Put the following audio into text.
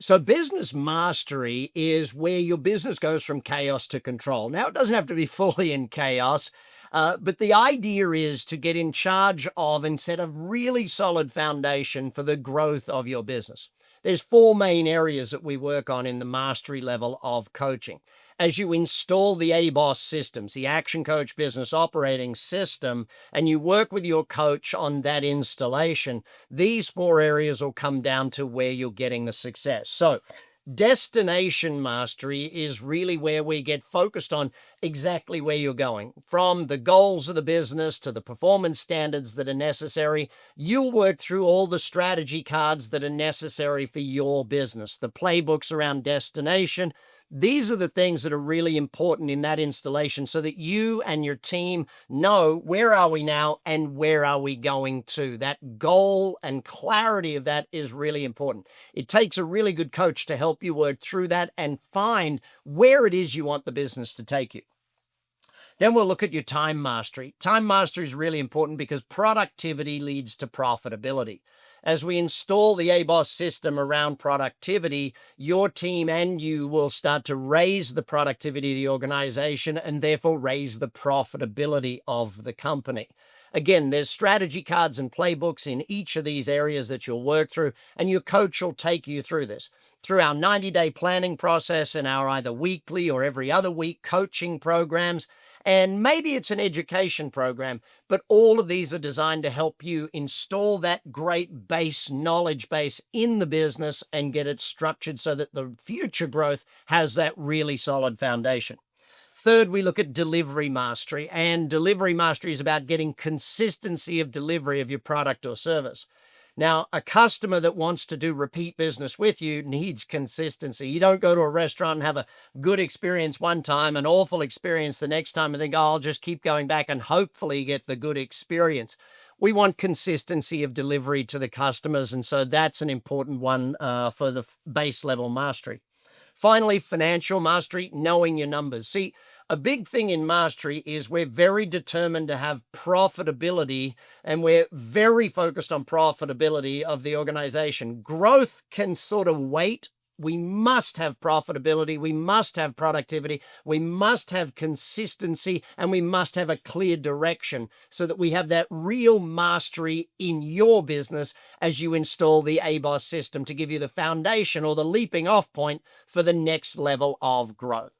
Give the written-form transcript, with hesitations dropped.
So business mastery is where your business goes from chaos to control. Now, it doesn't have to be fully in chaos, but the idea is to get in charge of and set a really solid foundation for the growth of your business. There's four main areas that we work on in the mastery level of coaching. As you install the ABoS systems, the Action Coach Business Operating System, and you work with your coach on that installation, these four areas will come down to where you're getting the success. So, destination mastery is really where we get focused on exactly where you're going. From the goals of the business to the performance standards that are necessary, you'll work through all the strategy cards that are necessary for your business, the playbooks around destination. These are the things that are really important in that installation so that you and your team know where are we now and where are we going to. That goal and clarity of that is really important. It takes a really good coach to help you work through that and find where it is you want the business to take you. Then we'll look at your time mastery. Time mastery is really important because productivity leads to profitability. As we install the ABoS system around productivity, your team and you will start to raise the productivity of the organization and therefore raise the profitability of the company. Again, there's strategy cards and playbooks in each of these areas that you'll work through, and your coach will take you through this. Through our 90-day planning process and our either weekly or every other week coaching programs, and maybe it's an education program, but all of these are designed to help you install that great base, knowledge base in the business and get it structured so that the future growth has that really solid foundation. Third, we look at delivery mastery, and delivery mastery is about getting consistency of delivery of your product or service. Now, a customer that wants to do repeat business with you needs consistency. You don't go to a restaurant and have a good experience one time, an awful experience the next time, and think, oh, I'll just keep going back and hopefully get the good experience. We want consistency of delivery to the customers, and so that's an important one for the base level mastery. Finally, financial mastery, knowing your numbers. See, a big thing in mastery is we're very determined to have profitability, and we're very focused on profitability of the organization. Growth can sort of wait. We must have profitability. We must have productivity. We must have consistency, and we must have a clear direction so that we have that real mastery in your business as you install the ABoS system to give you the foundation or the leaping off point for the next level of growth.